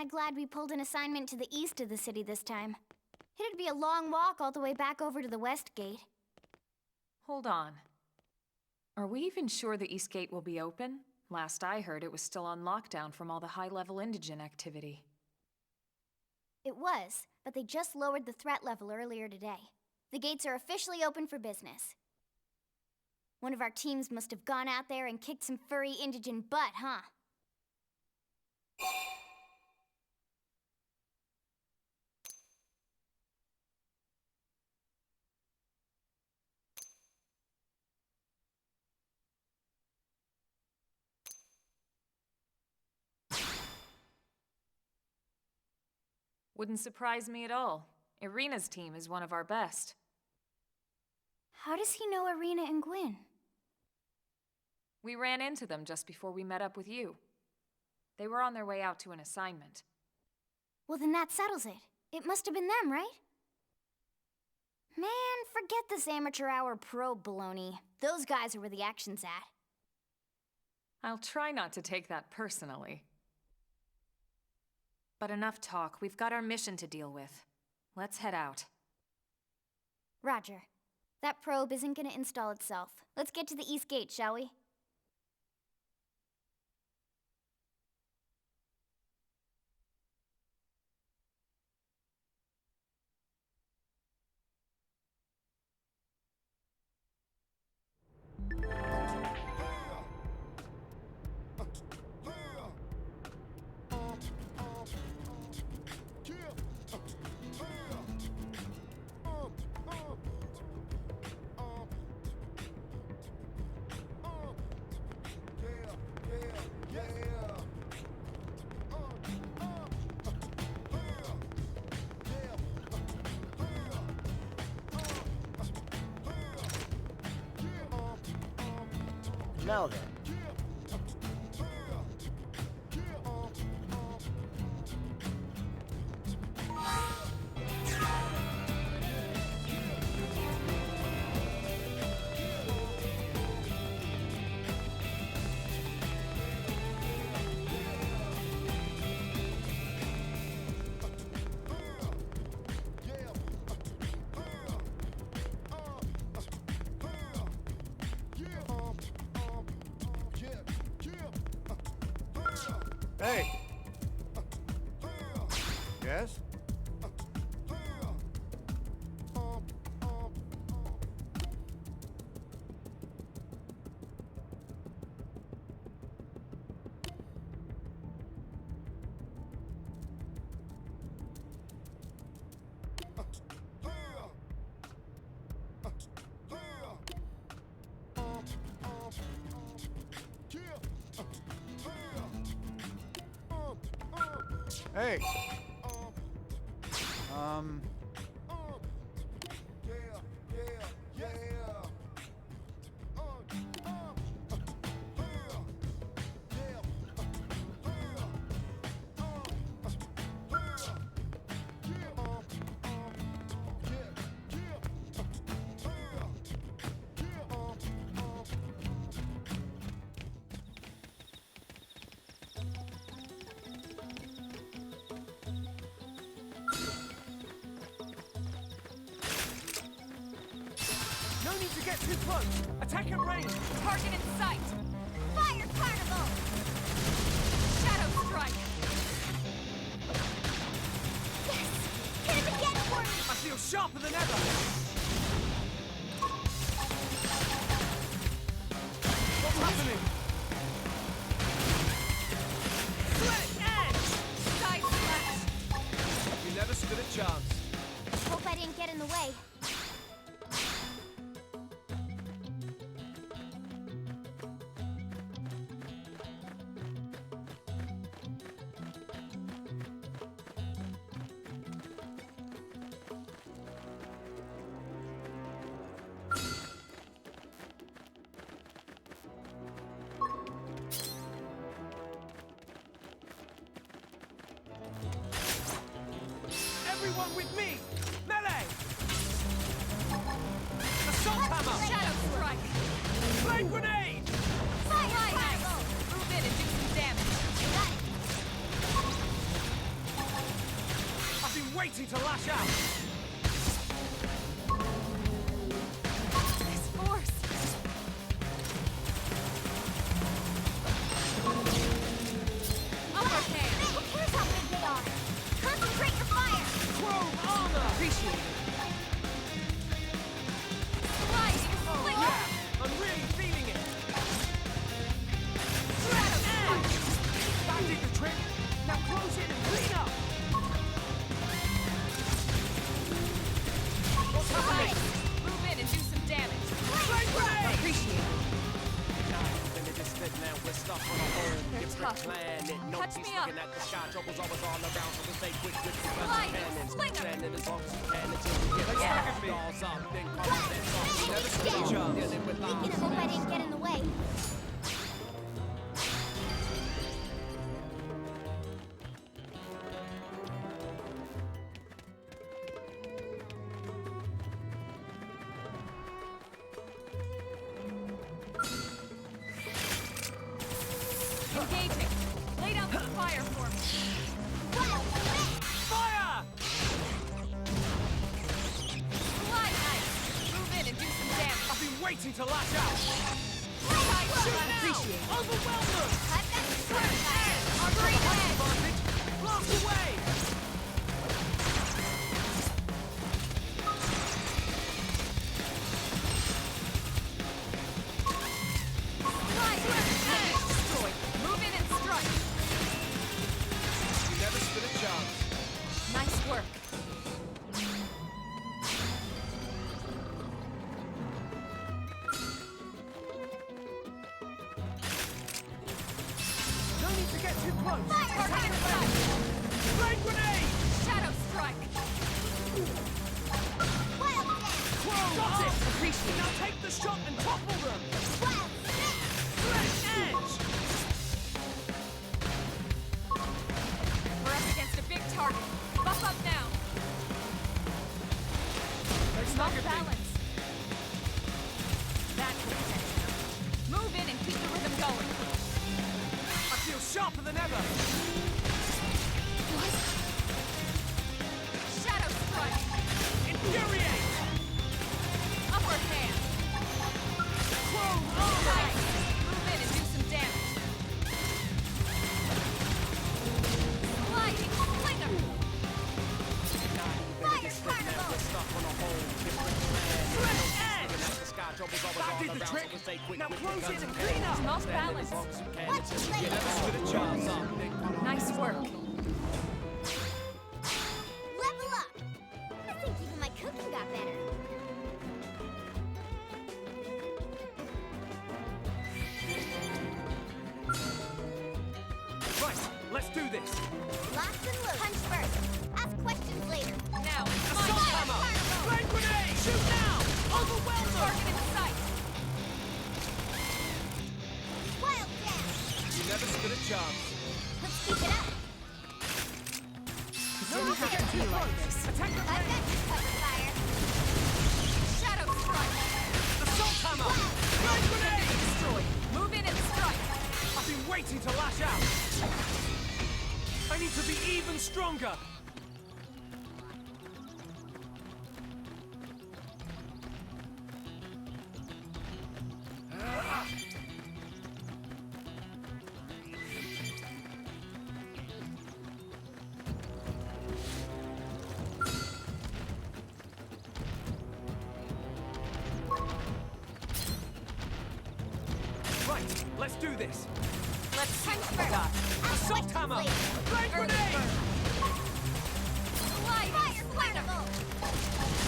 I glad we pulled an assignment to the east of the city this time. It'd be a long walk all the way back over to the west gate. Hold on. Are we even sure the east gate will be open? Last I heard, it was still on lockdown from all the high-level indigent activity. It was, but they just lowered the threat level earlier today. The gates are officially open for business. One of our teams must have gone out there and kicked some furry indigent butt, huh? Wouldn't surprise me at all. Irina's team is one of our best. How does he know Irina and Gwyn? We ran into them just before we met up with you. They were on their way out to an assignment. Well, then that settles it. It must have been them, right? Man, forget this amateur hour probe baloney. Those guys are where the action's at. I'll try not to take that personally. But enough talk. We've got our mission to deal with. Let's head out. Roger. That probe isn't gonna install itself. Let's get to the east gate, shall we? Now then. Hey! Yes? Hey! No need to get too close! Attack at range! Target in sight! Fire Carnival! Shadow strike! Yes! Hit him again for me! I feel sharper than ever! What's happening? Slit edge! Side slash! You never stood a chance. Hope I didn't get in the way. Everyone with me! Melee! Assault hammer! Shadow strike! Flame grenade! Fire Carnival! Move in and do some damage. Got it! waiting to lash out. This force. Upper hand. Who cares how big they are? Concentrate your fire! Chrome armor. Appreciate it. Sliding slinger. Yeah, I'm really feeling it. Shadow strike. That did the trick. Now close in and clean up. What's happening? Move in and do some damage. Flame grenade! Appreciate it. Now we're stuck on a whole They're different tough. planet. No Touch peace me up. looking at the sky. Trouble's always all around, so we stay quick with the Slide, cannons. slinger. Standing as long as we can until we get the stars up. Then confidence up. We never switch up. Dealing with Speaking lies. of hope I didn't get in the way. Engaging. Lay down some fire for me. Fire! Slide knife. Move in and do some damage. I've been waiting to lash out. Side Shoot slash. now! Appreciate it. Overwhelm them! I've got the sword fire. Our green head. Advantage. Blast away! Slide knife. Destroy. Move in and strike. You never stood a chance. Nice work. No need to get too close. Target in sight. Flame grenade! Shadow strike. Wild Dash! Got it! Appreciate Now take the shot and topple them! Wild Snake! Flesh edge! We're up against a big target. Buff up now. There's Off nothing. balance. That's intentional. Move in and keep the rhythm going. I feel sharper than ever. Shadow strike. Infuriate! Upper hand. Chrome armor! Nice. Move in and do some damage. Sliding slinger. Fire Carnival! We're stuck on a whole different planet. Fresh edge. Looking at the sky, trouble's always That all did the around, trick. so we stay quick Now with close the in guns and and clean cannons. up. Off Standing balance. as long as we can Watch until it we get later. never stood a chance. Up, then Nice work. Level up! I think even my cooking got better. Right, let's do this. Locked and loaded. Punch first. Ask questions later. Now, Assault hammer! Flame grenade! Shoot now! Overwhelm them! target in sight. Wild Dash! You never stood a chance. Let's keep it up. Didn't have to be like this. Attack the I've got you covered, fire. Shadow strike. assault hammer! Flame grenade! Destroy. Move in and strike. I've been waiting to lash out. I need to be even stronger. Right, let's do this. Let's Punch see first. what Ask Assault questions hammer! later. Flame Early grenade! bird. Slide. Fire Carnival!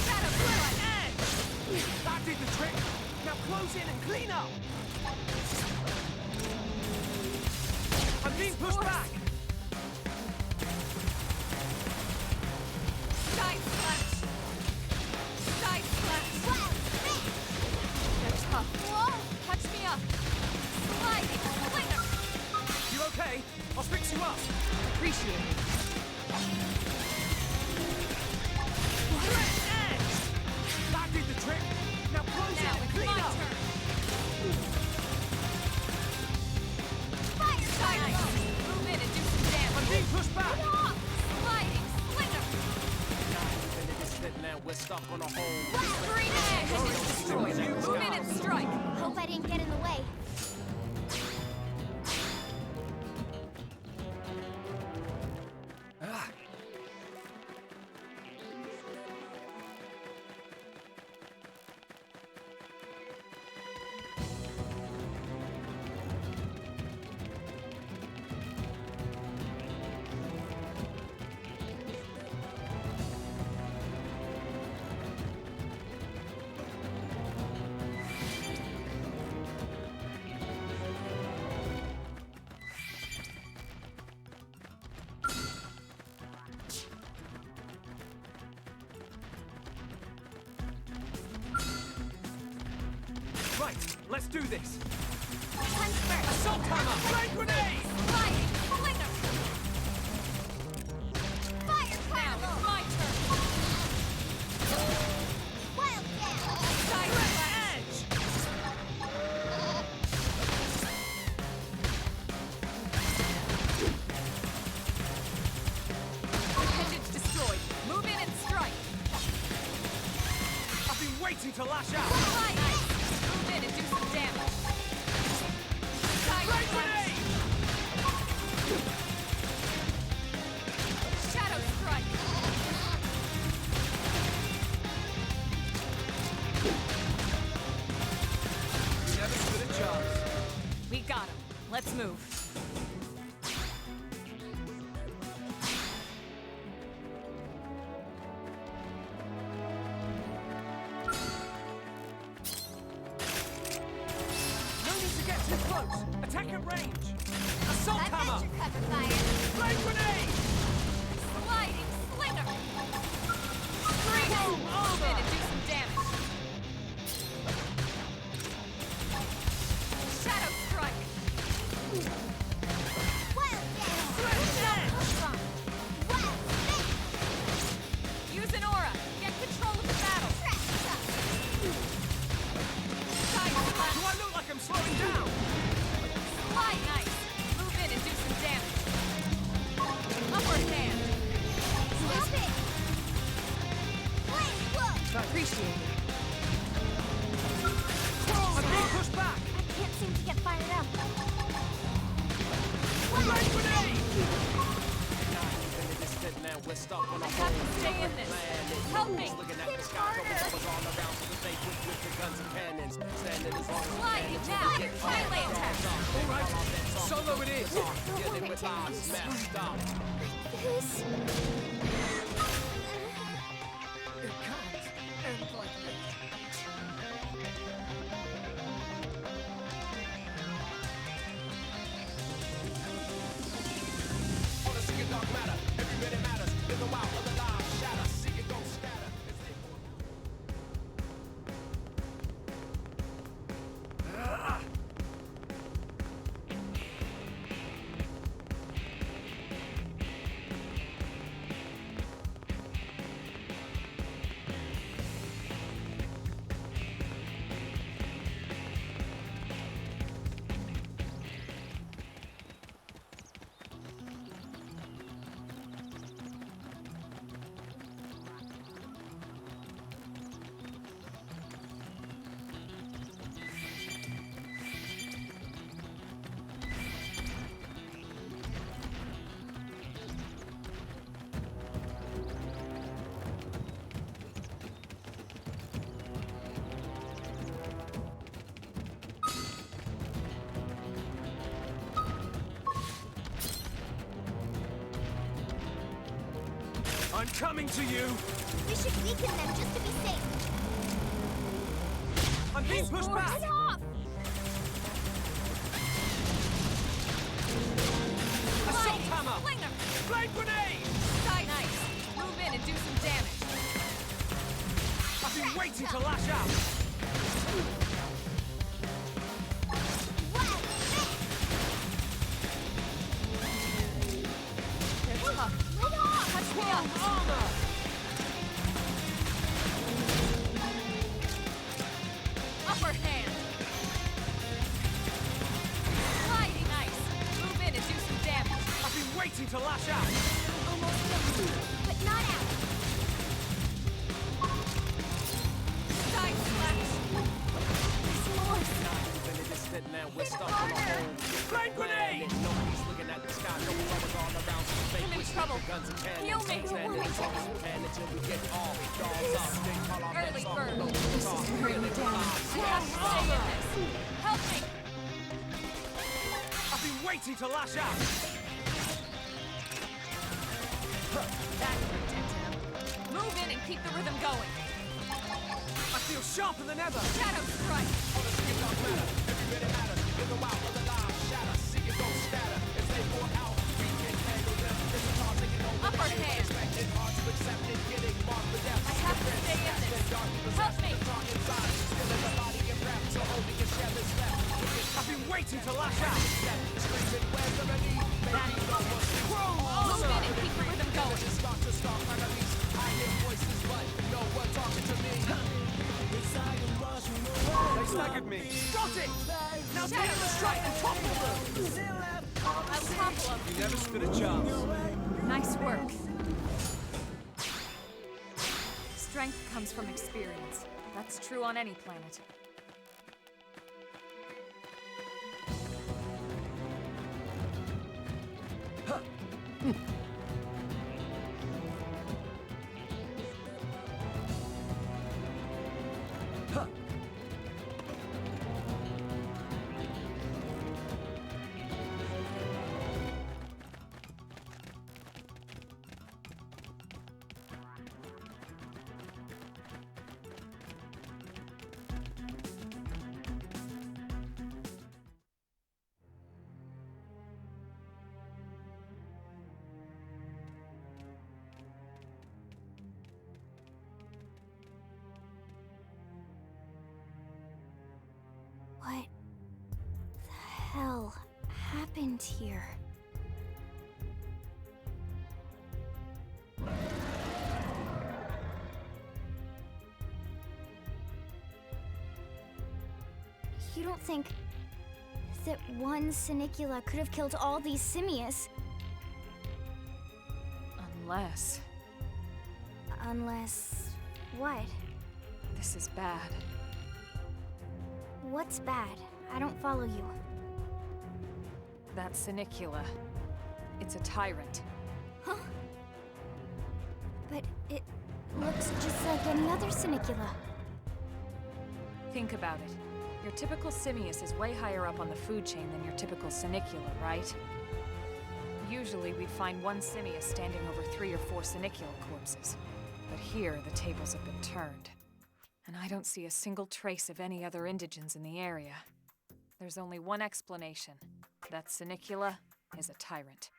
Shadow strike. Edge! That did the trick. Now close in and clean up. I'm being pushed back. Side slash. Side slash. Wild Snake! They're tough. Whoa. Touch me up. Sliding slinger. You okay? I'll fix you up. Appreciate it. Fresh edge! That did the trick. Now close Now in and it's clean my up. turn. Fire Side Carnival! move in and do some I'm damage. being pushed back. Sliding slinger. we're stuck on a hole. Green egg has been destroyed. Move in and strike. Hope I didn't get in the way. Right, let's do this. Punch first. Assault hammer! Flame grenade! Sliding. Flinger. Fire Now carnival. it's my turn. Wild dash. Side slash. Edge! Appendage destroyed. Move in and strike. I've been waiting to lash out. Slide ice. Move in and do some damage. Side Flame slash. grenade! Shadow strike. You never stood a chance. We got him. Let's move. No need to get too close. Attack at range. Assault I've hammer! got your cover fire. Flame grenade! Sliding slinger. Boom! Move in and do some damage. Shadow strike. Wild dash. Switch edge! Wild spin. Use an aura. Get control of the battle. Trash shot. Side Do slash. I look like I'm slowing down? Slide ice. Move in and do some damage. Upper hand. Stop it. Flame whoop. Appreciate it. I'm being pushed back. I can't seem to get fired up. Flame grenade! Now we're stuck on a I hole. have to stay in this. Help me. Looking at the sky, couple bubbles all around, so the fake with the guns and cannons. Standing as long as we Slide can it until now. we get Melee attack. all right. Solo it is. Dealing with odds, messed up. This. It can't end like this. Wanna see a dark matter? Every minute matters. In the wild of the live shatter. See it don't scatter. I'm coming to you! We should weaken them just to be safe. I'm being pushed back! Get off! Assault hammer! Slinger. Flame grenade! Side ice. Move in and do some damage. I've been waiting to lash out! Wild spin. They're tough. Lay off! Touch me up. Armor! Upper hand. Sliding ice. Move in and do some damage. I've been waiting to lash out! Almost done. But not out. guns and cannons. Heal me. And until we get all dolls up, then call on Early that bird. song. This is hurting me down. I have to stay in this. Help me. I've been waiting to lash out. That's what did him. Move in and keep the rhythm going. I feel sharper than ever. Shadow strike. All the skills don't matter. Every minute matters. In the wild of the live shatter. See it don't scatter. If they pour out, we can handle them. This is hard taking over. Upper hand. Expected, hard to accept it. Getting marked with death. I have to stay in this. Help me. Dark inside. Still in the body and breath. So only can share this left. I've been waiting to lash out. Screaming, where's the remedy? Maybe no one's Move in and keep the rhythm going. Start to start enemies. I hear voices, but no one talking to me. They staggered me. Got it! Now take the strike and topple them! I'll topple him. You never stood a chance. Nice work. Strength comes from experience. That's true on any planet. What the hell happened here? You don't think that one Sinicula could have killed all these simius? Unless Unless... what? this is bad. What's bad? I don't follow you. That Sinicula. It's a tyrant. Huh? But it looks just like any other Sinicula. Think about it. Your typical simius is way higher up on the food chain than your typical Sinicula, right? Usually we'd find one simius standing over 3 or 4 Sinicula corpses. But here, the tables have been turned. And I don't see a single trace of any other indigents in the area. There's only one explanation. That Sinicula is a tyrant.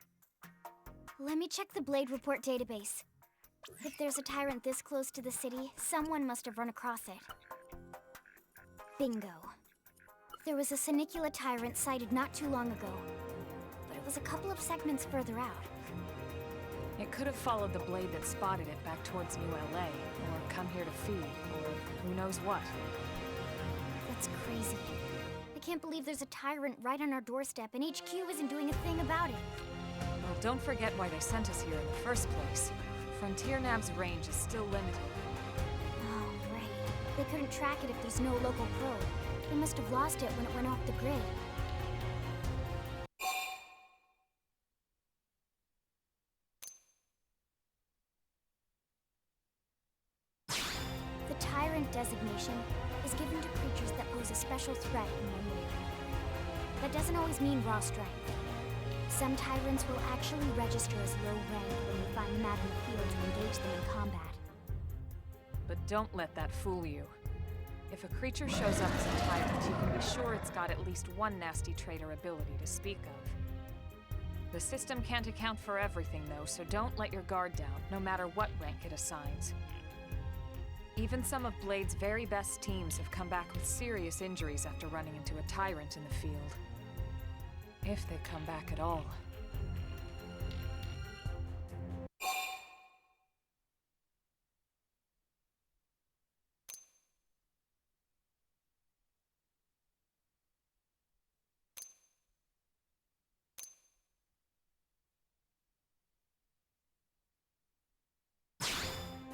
Let me check the Blade Report database. If there's a tyrant this close to the city, someone must have run across it. Bingo. There was a Sinicula tyrant sighted not too long ago, but it was a couple of segments further out. It could have followed the blade that spotted it back towards New LA, or come here to feed, or who knows what. That's crazy. I can't believe there's a tyrant right on our doorstep and HQ isn't doing a thing about it. Well, don't forget why they sent us here in the first place. Frontier Nav's range is still limited. Oh, right. They couldn't track it if there's no local probe. They must have lost it when it went off the grid. The tyrant designation is given to creatures that pose a special threat in one way or another. That doesn't always mean raw strength. Some tyrants will actually register as low rank when we find them out in the field to engage them in combat. But don't let that fool you. If a creature shows up as a tyrant, you can be sure it's got at least one nasty trait or ability to speak of. The system can't account for everything, though, so don't let your guard down, no matter what rank it assigns. Even some of Blade's very best teams have come back with serious injuries after running into a tyrant in the field. If they come back at all.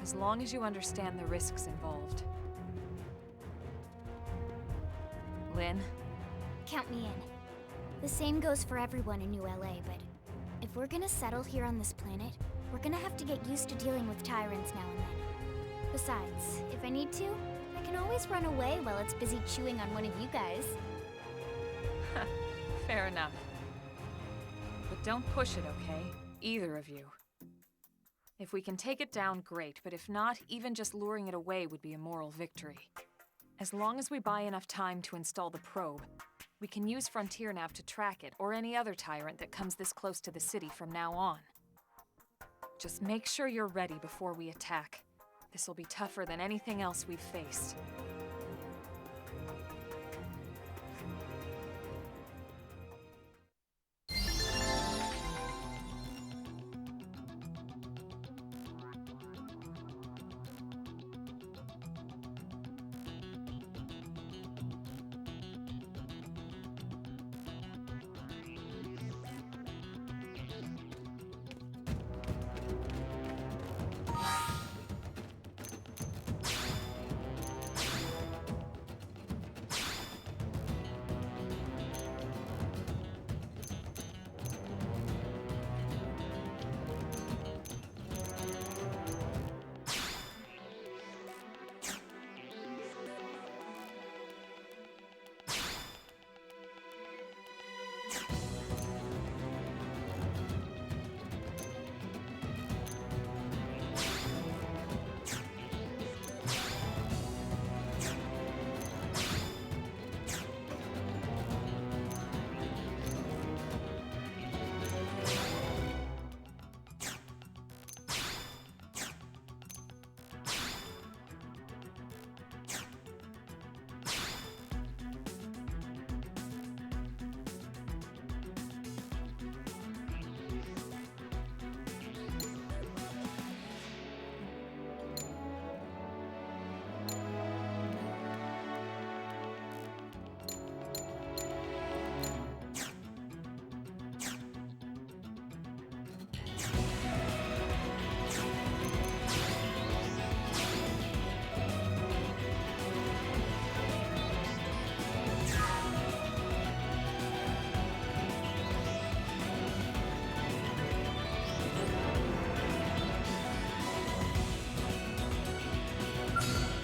As long as you understand the risks involved. Lynn? Count me in. The same goes for everyone in New LA, but If we're gonna settle here on this planet, we're gonna have to get used to dealing with tyrants now and then. Besides, if I need to, I can always run away while it's busy chewing on one of you guys. Fair enough. But don't push it, okay? Either of you. If we can take it down, great, but if not, even just luring it away would be a moral victory. As long as we buy enough time to install the probe, we can use Frontier Nav to track it, or any other tyrant that comes this close to the city from now on. Just make sure you're ready before we attack. This'll be tougher than anything else we've faced.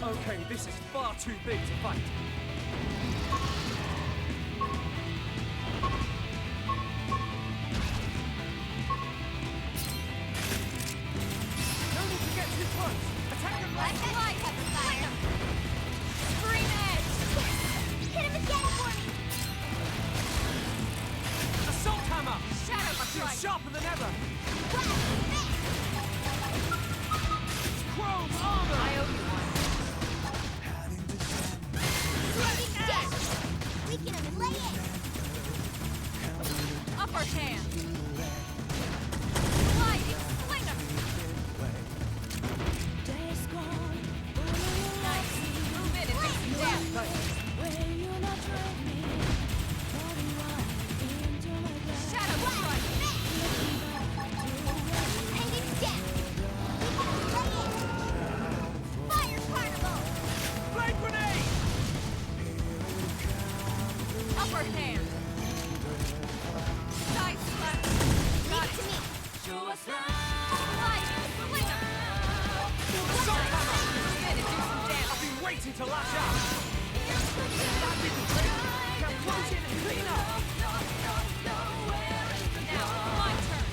Okay, this is far too big to fight. No need to get too close. Attack them Let the light have the fire. Scream edge. Hit him again for me! Assault hammer! Shadow I feel strike. sharper than ever. Well, Chrome armor! I owe you one. weaken him and lay in! Upper hand. Sliding. Sling 'em. Nice. Move in and do some damage. Shadow strike. And it's down! Weaken him and lay in! Fire carnival! Flame grenade! Upper hand. Side slap. Got Leave it it. to me! Sliding. Sling 'em. Assault hammer! Move in and do some I've damage. been waiting to lash out. That didn't trick. Now close in and clean up. Now, my turn.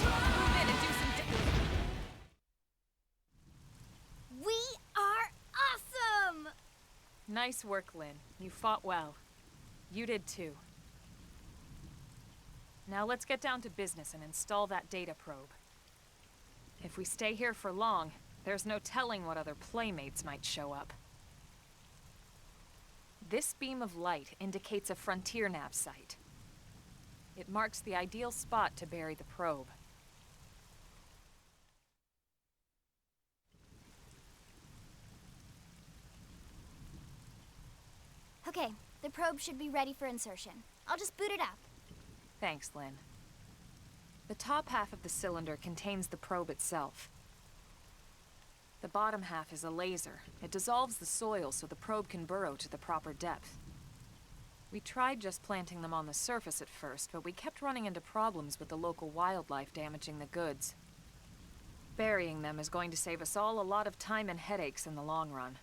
Move in and do some We are awesome! Nice work, Lynn. You fought well. You did too. Now let's get down to business and install that data probe. If we stay here for long, there's no telling what other playmates might show up. This beam of light indicates a Frontier Nav site. It marks the ideal spot to bury the probe. Okay, the probe should be ready for insertion. I'll just boot it up. Thanks, Lynn. The top half of the cylinder contains the probe itself. The bottom half is a laser. It dissolves the soil so the probe can burrow to the proper depth. We tried just planting them on the surface at first, but we kept running into problems with the local wildlife damaging the goods. Burying them is going to save us all a lot of time and headaches in the long run.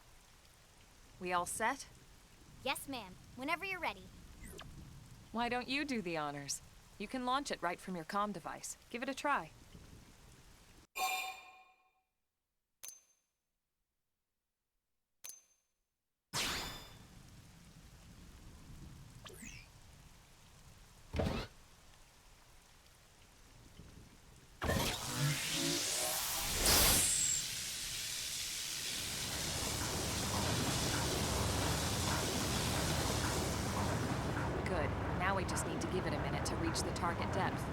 We all set? Yes, ma'am. Whenever you're ready. Why don't you do the honors? You can launch it right from your comm device. Give it a try. Good. Now we just need to give it a minute to reach the target depth.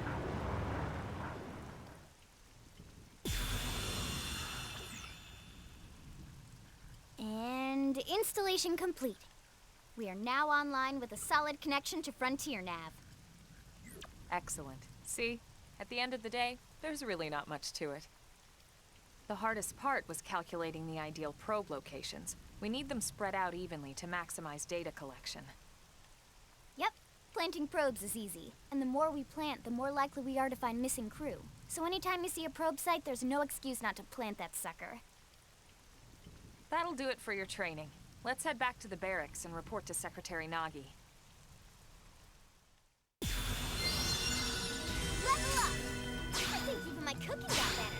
And installation complete. We are now online with a solid connection to Frontier Nav. Excellent. See? At the end of the day, there's really not much to it. The hardest part was calculating the ideal probe locations. We need them spread out evenly to maximize data collection. Yep, planting probes is easy. And the more we plant, the more likely we are to find missing crew. So anytime you see a probe site, there's no excuse not to plant that sucker. That'll do it for your training. Let's head back to the barracks and report to Secretary Nagi. Level up! I think even my cooking got better.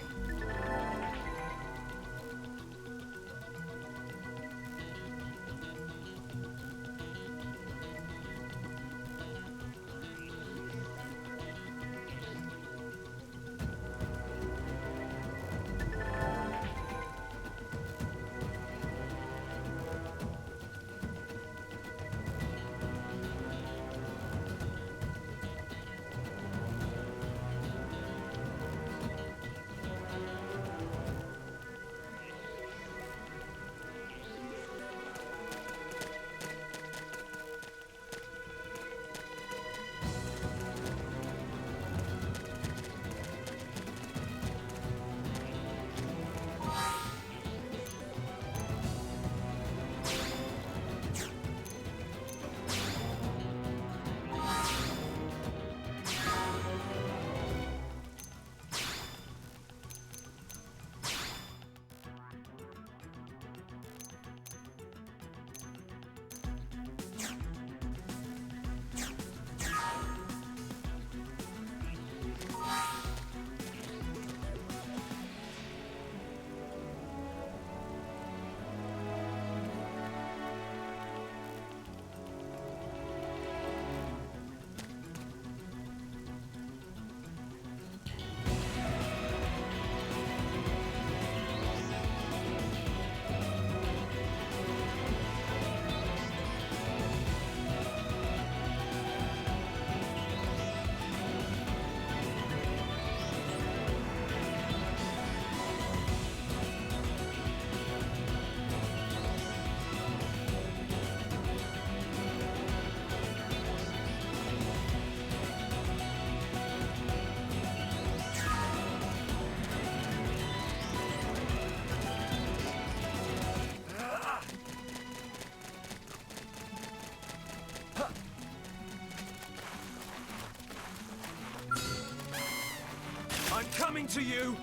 I'm coming to you!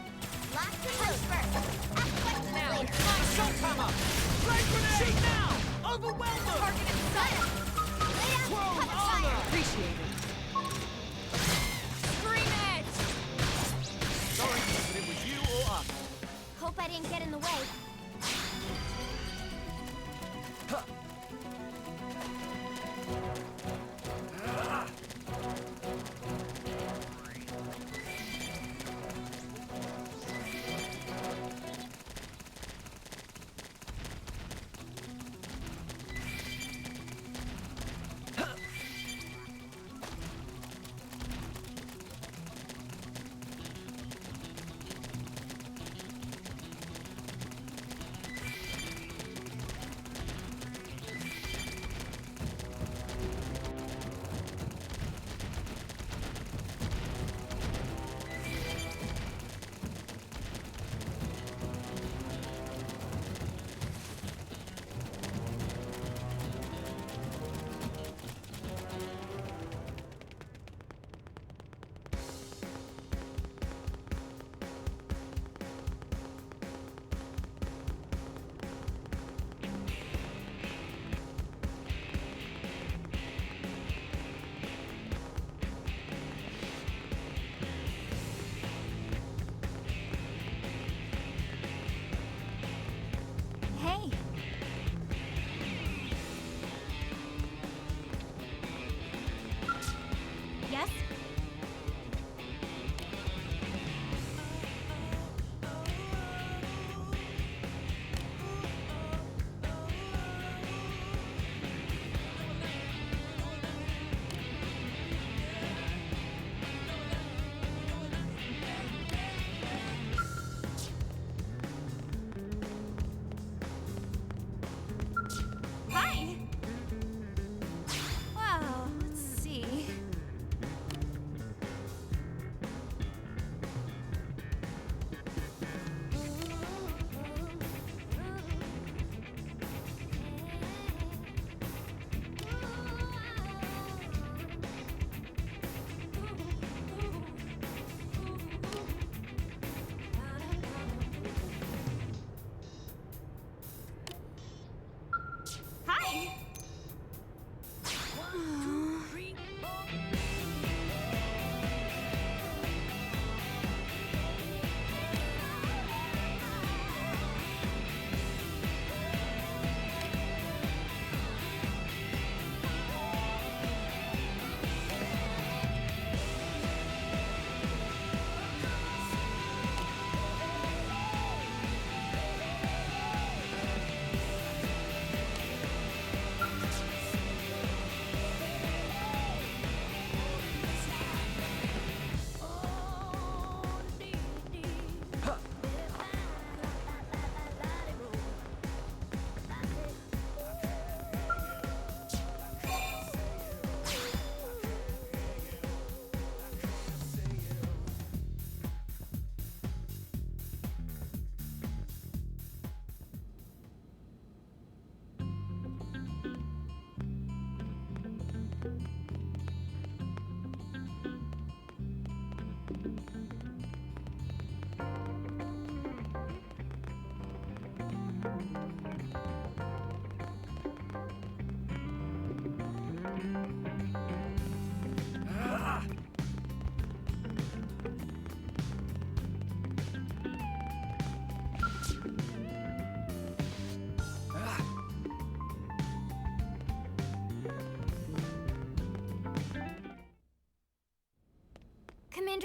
Lock the host first. Ask questions Now, later. Assault hammer! Flame grenade! Shoot now! Overwhelm them! Target in sight. Lay out Chrome cover armor! fire. Appreciate it. Scream it! Sorry, but it was you or us. Hope I didn't get in the way.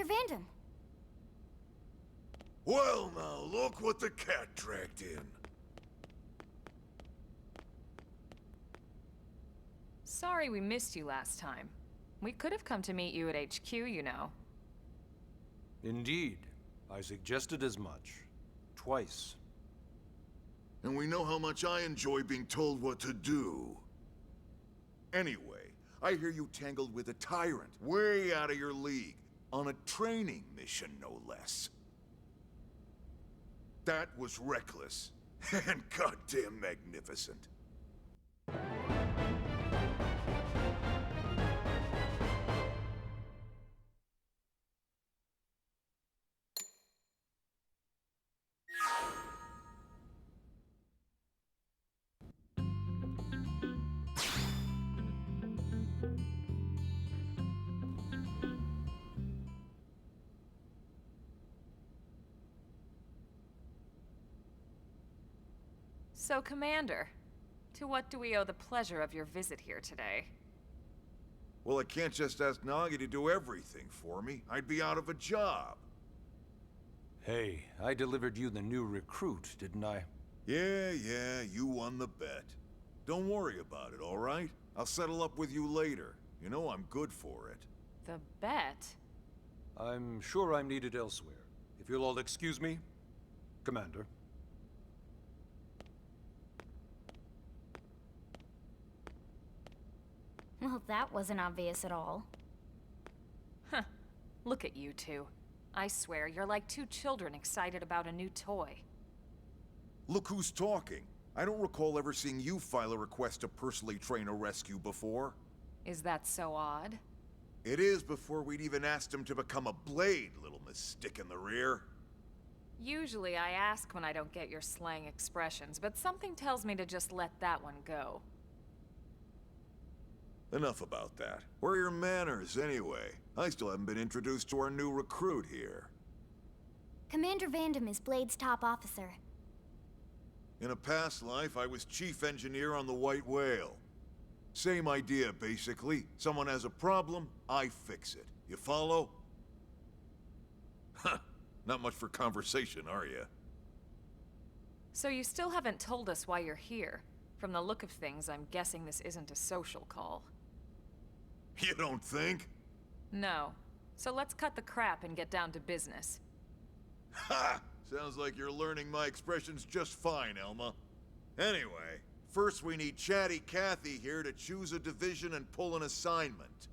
Vandam. Well now, look what the cat dragged in. Sorry we missed you last time. We could have come to meet you at HQ, you know. Indeed. I suggested as much. Twice. And we know how much I enjoy being told what to do. Anyway, I hear you tangled with a tyrant, way out of your league, on a training mission, no less. That was reckless, and goddamn magnificent. So, Commander, to what do we owe the pleasure of your visit here today? Well, I can't just ask Nagi to do everything for me. I'd be out of a job. Hey, I delivered you the new recruit, didn't I? Yeah, you won the bet. Don't worry about it, all right? I'll settle up with you later. You know I'm good for it. The bet? I'm sure I'm needed elsewhere. If you'll all excuse me, Commander. Well, that wasn't obvious at all. Huh. Look at you two. I swear, you're like two children excited about a new toy. Look who's talking. I don't recall ever seeing you file a request to personally train a rescue before. Is that so odd? It is before we'd even asked him to become a blade, little miss stick in the rear. Usually I ask when I don't get your slang expressions, but something tells me to just let that one go. Enough about that. Where are your manners, anyway? I still haven't been introduced to our new recruit here. Commander Vandam is Blade's top officer. In a past life, I was chief engineer on the White Whale. Same idea, basically. Someone has a problem, I fix it. You follow? Huh. Not much for conversation, are you? So you still haven't told us why you're here. From the look of things, I'm guessing this isn't a social call. You don't think? No. So let's cut the crap and get down to business. Ha! Sounds like you're learning my expressions just fine, Elma. Anyway, first we need Chatty Cathy here to choose a division and pull an assignment.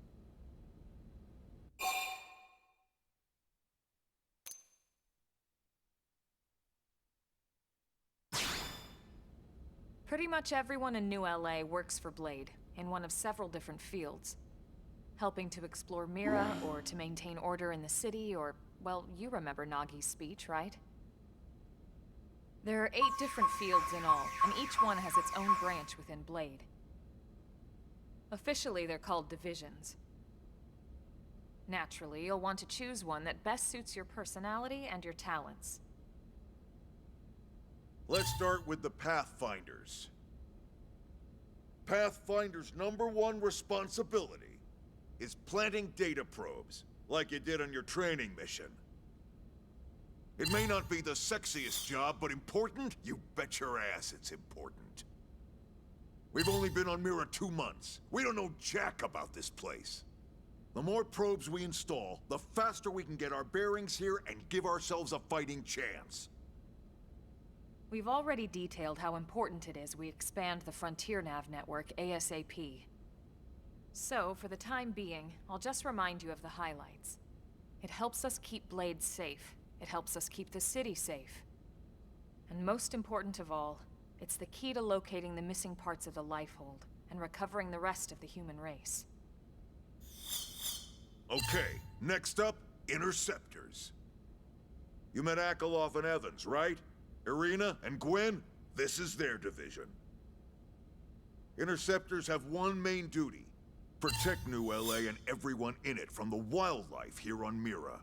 Pretty much everyone in New LA works for Blade, in one of several different fields. Helping to explore Mira, or to maintain order in the city, or, well, you remember Nagi's speech, right? There are 8 different fields in all, and each one has its own branch within Blade. Officially, they're called divisions. Naturally, you'll want to choose one that best suits your personality and your talents. Let's start with the Pathfinders. Pathfinder's #1 responsibility is planting data probes, like you did on your training mission. It may not be the sexiest job, but important? You bet your ass it's important. We've only been on Mira 2 months. We don't know jack about this place. The more probes we install, the faster we can get our bearings here and give ourselves a fighting chance. We've already detailed how important it is we expand the Frontier Nav network ASAP. So, for the time being, I'll just remind you of the highlights. It helps us keep Blade safe. It helps us keep the city safe. And most important of all, it's the key to locating the missing parts of the Lifehold and recovering the rest of the human race. Okay, next up, Interceptors. You met Akeloff and Evans, right? Irina and Gwen? This is their division. Interceptors have one main duty. Protect New LA and everyone in it from the wildlife here on Mira.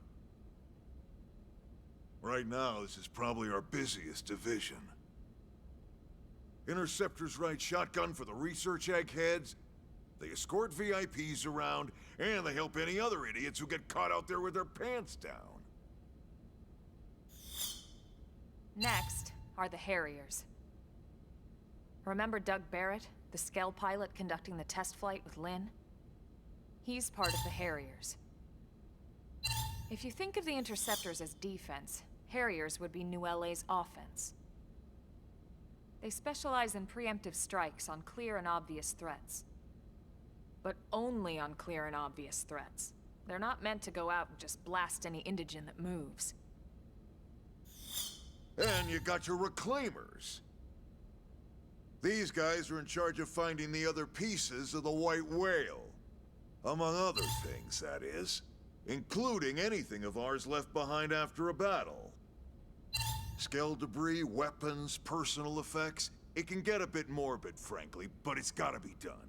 Right now, this is probably our busiest division. Interceptors ride shotgun for the research eggheads. They escort VIPs around, and they help any other idiots who get caught out there with their pants down. Next are the Harriers. Remember Doug Barrett, the Skell pilot conducting the test flight with Lynn? He's part of the Harriers. If you think of the Interceptors as defense, Harriers would be New LA's offense. They specialize in preemptive strikes on clear and obvious threats. But only on clear and obvious threats. They're not meant to go out and just blast any indigene that moves. And you got your Reclaimers. These guys are in charge of finding the other pieces of the White Whale. Among other things, that is. Including anything of ours left behind after a battle. Skell debris, weapons, personal effects. It can get a bit morbid, frankly, but it's gotta be done.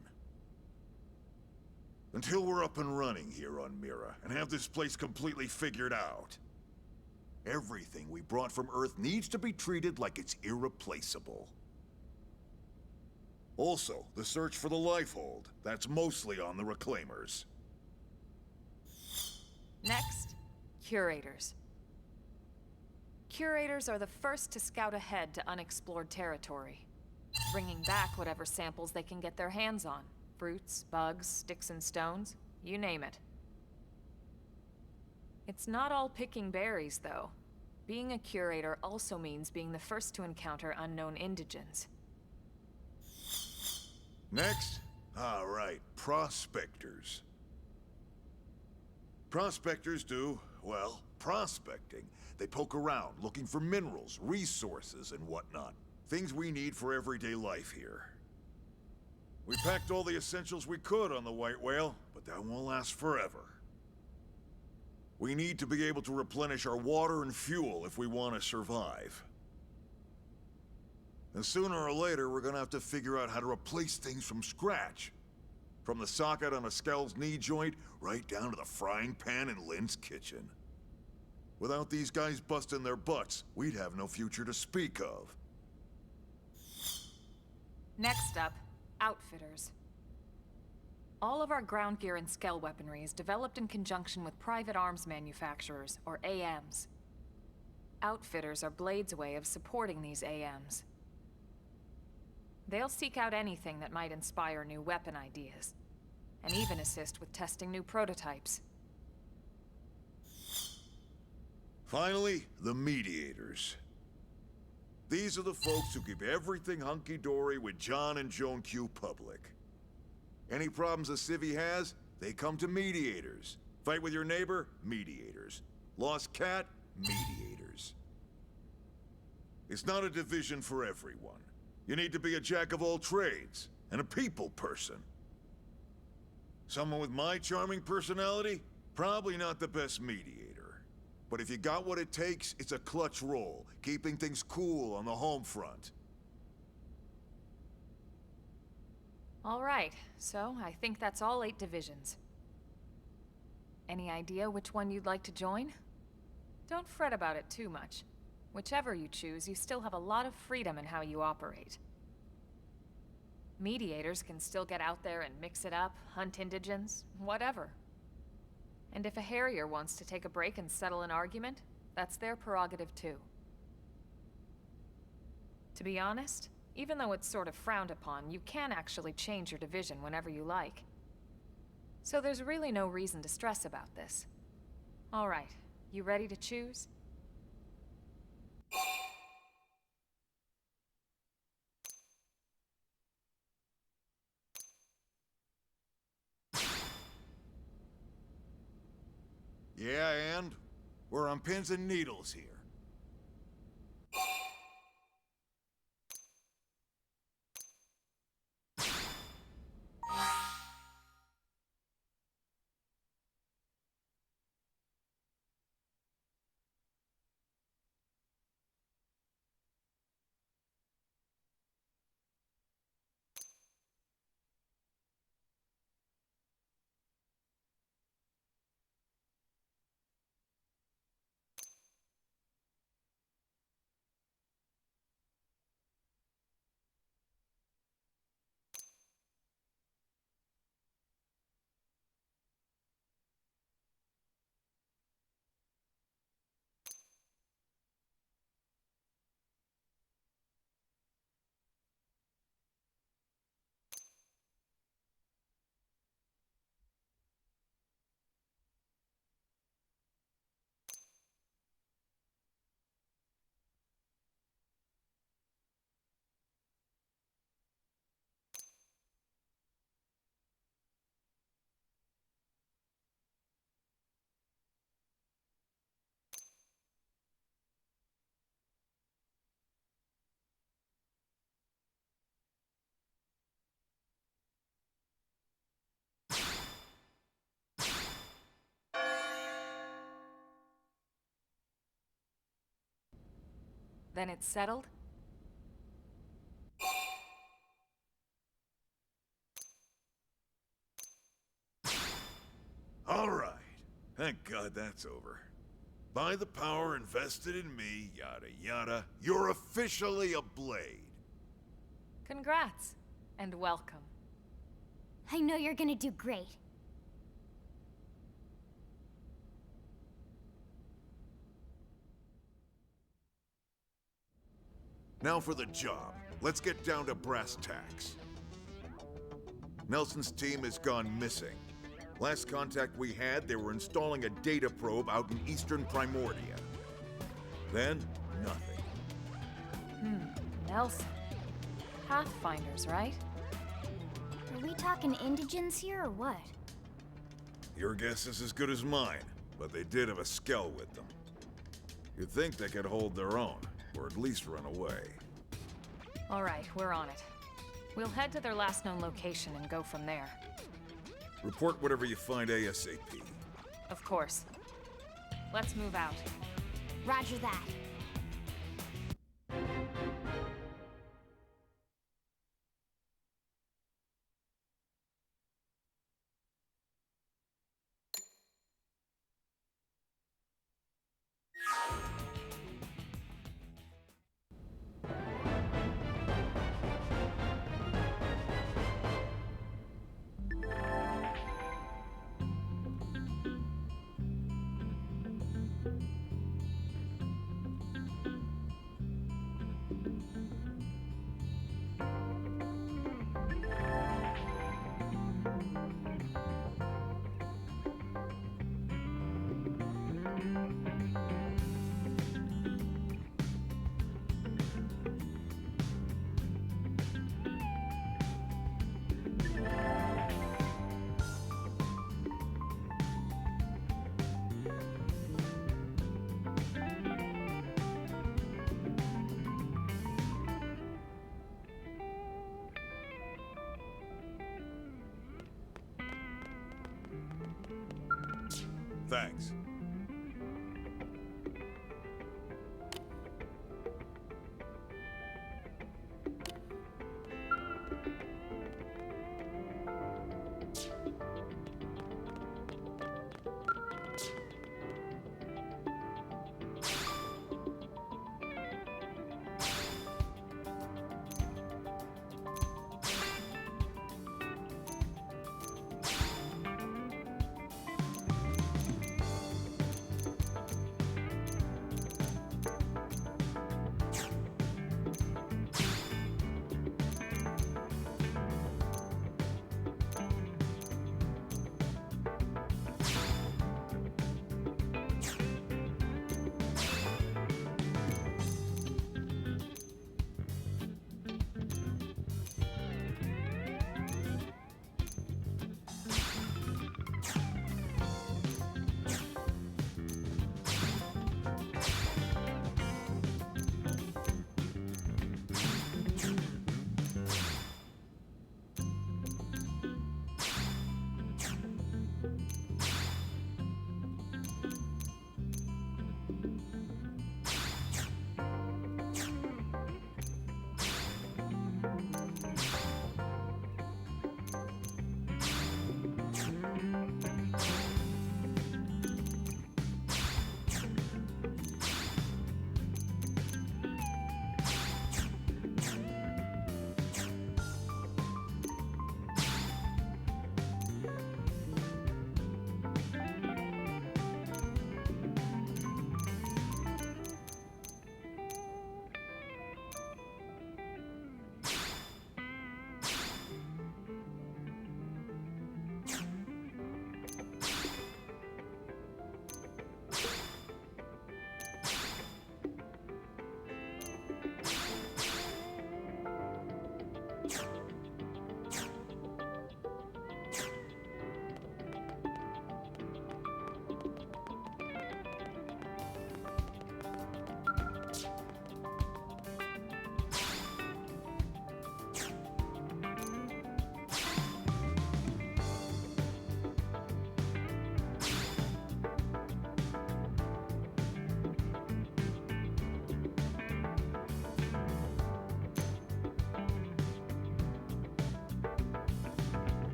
Until we're up and running here on Mira, and have this place completely figured out. Everything we brought from Earth needs to be treated like it's irreplaceable. Also, the search for the Lifehold. That's mostly on the Reclaimers. Next, Curators. Curators are the first to scout ahead to unexplored territory, bringing back whatever samples they can get their hands on. Fruits, bugs, sticks and stones, you name it. It's not all picking berries, though. Being a curator also means being the first to encounter unknown indigens. Next? All right, prospectors. Prospectors do, well, prospecting. They poke around, looking for minerals, resources, and whatnot. Things we need for everyday life here. We packed all the essentials we could on the White Whale, but that won't last forever. We need to be able to replenish our water and fuel if we want to survive. And sooner or later, we're gonna have to figure out how to replace things from scratch. From the socket on a Skell's knee joint, right down to the frying pan in Lynn's kitchen. Without these guys busting their butts, we'd have no future to speak of. Next up, Outfitters. All of our ground gear and Skell weaponry is developed in conjunction with private arms manufacturers, or AMs. Outfitters are Blade's way of supporting these AMs. They'll seek out anything that might inspire new weapon ideas, and even assist with testing new prototypes. Finally, the Mediators. These are the folks who keep everything hunky-dory with John and Joan Q public. Any problems a civvy has, they come to Mediators. Fight with your neighbor? Mediators. Lost cat? Mediators. It's not a division for everyone. You need to be a jack of all trades, and a people person. Someone with my charming personality? Probably not the best mediator. But if you got what it takes, it's a clutch role, keeping things cool on the home front. All right, so I think that's all 8 divisions. Any idea which one you'd like to join? Don't fret about it too much. Whichever you choose, you still have a lot of freedom in how you operate. Mediators can still get out there and mix it up, hunt indigens, whatever. And if a Harrier wants to take a break and settle an argument, that's their prerogative too. To be honest, even though it's sort of frowned upon, you can actually change your division whenever you like. So there's really no reason to stress about this. All right, you ready to choose? Yeah, and? We're on pins and needles here. Then it's settled? All right. Thank God that's over. By the power invested in me, yada yada, you're officially a blade. Congrats, and welcome. I know you're gonna do great. Now for the job. Let's get down to brass tacks. Nelson's team has gone missing. Last contact we had, they were installing a data probe out in eastern Primordia. Then, nothing. Nelson. Pathfinders, right? Are we talking indigents here or what? Your guess is as good as mine, but they did have a skell with them. You'd think they could hold their own, or at least run away. All right, we're on it. We'll head to their last known location and go from there. Report whatever you find ASAP. Of course. Let's move out. Roger that. Thanks.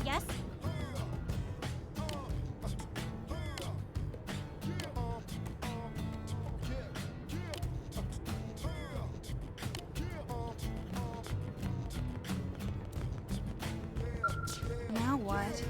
Yes? Now what?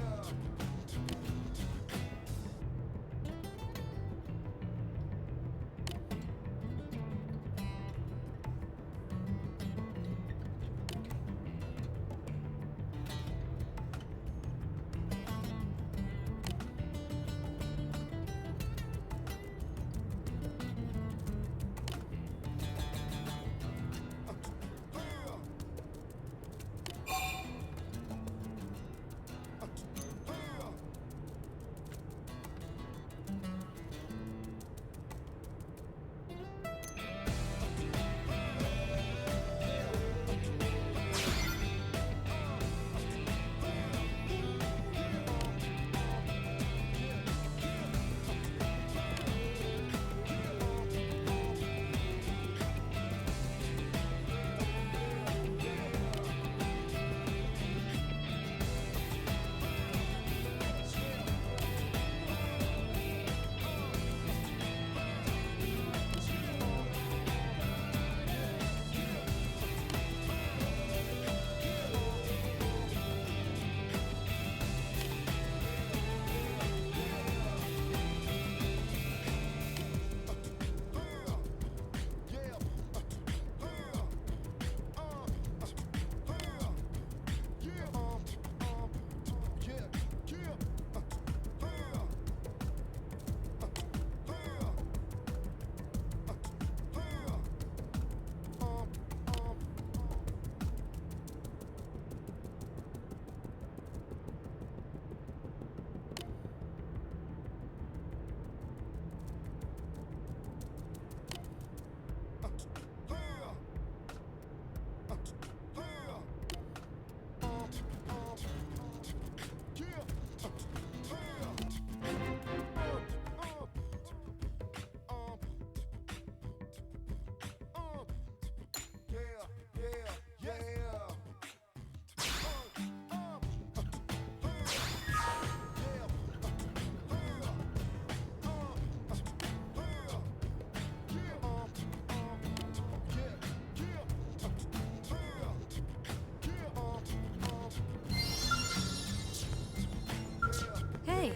Hey.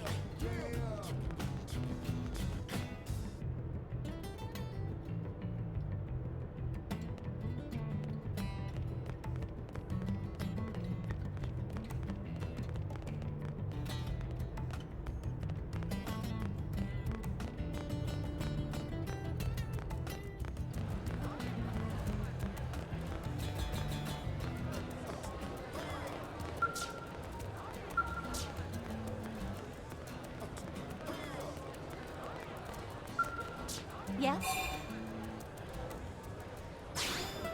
Yes?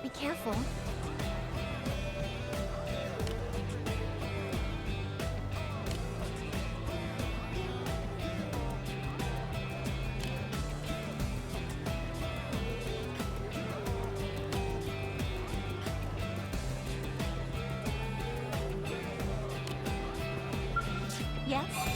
Be careful. Yes?